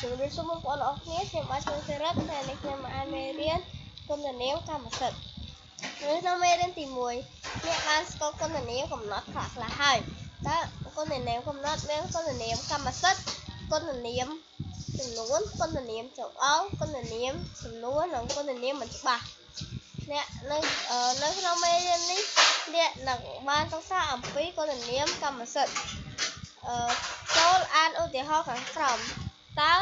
ជំរាបសួរបងប្អូនអរគ្នាខ្ញុំបាទខ្ញុំសេរិតថ្ងៃនេះខ្ញុំមកអានមេរៀនគុណនាមកម្មសិទ្ធិក្នុងមេរៀនទី1អ្នកបានស្គាល់គុណនាមកំណត់ខ្លះៗហើយតើគុណនាមកំណត់មានគុណនាមកម្មសិទ្ធិគុណនាមចំនួនគុណនាមចង្អុលគុណនាមសំណួរនិងគុណនាមមិនច្បាស់អ្នកនៅក្នុងមេរៀននេះអ្នកនឹងបានសិក្សាអំពីគុណនាមកម្មសិទ្ធិចូលអានឧទាហរណ៍ខាងក្រោមតើ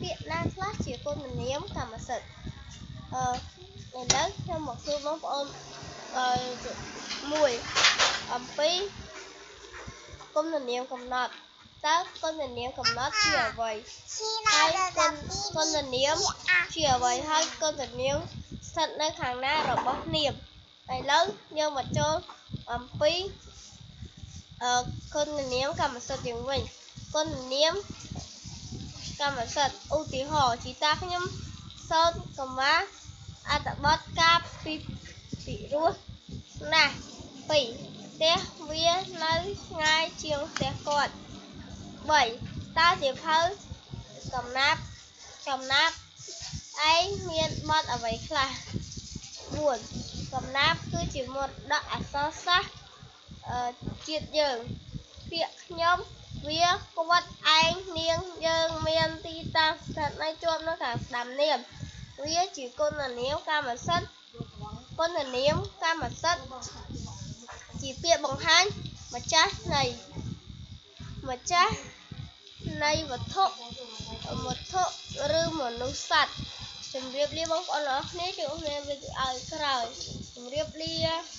ពាក្យណាខ្លះជាគុណនាមកម្មសិទ្ធិឥឡូវខ្ញុំមកសួរបងប្អូនមួយអំពីគុណនាមកំណត់តើគុណនាមកំណត់ជាអ្វីហើយគុណនាមជាអ្វីហើយគុណនាមស្ថិតនៅខាងណារបស់នាមឥឡូវយើងមកចូលអំពីគុណនាមកម្មសិទ្ធិយើងវិញគុណនាមកម្មសិទ្ធិឧទាហរណ៍ជីតាខ្ញុំសូត្រកម្មាអត្ថបទការពីរោះណាស់2ផ្ទះវានៅឆ្ងាយជាងផ្ទះគាត់3តើសៀវភៅកំណាព្យឯងមានបទអ្វីខ្លះ4កំណាព្យគឺជាមរតកអក្សរសាស្ត្រជាតិយើងពាក្យខ្ញុំវាគាត់ឯងនាងយើងមានទីតាំងស្ថិតនៅជាប់នៅខាងស្ដាំនាមវាជាគុណនាមកម្មសិទ្ធិគុណនាមកម្មសិទ្ធិជាពាក្យបង្ហាញម្ចាស់នៃវត្ថុឬមនុស្សសត្វជម្រាបលាបងប្អូនអរគ្នាជួបគ្នាវីដេអូក្រោយជម្រាបលា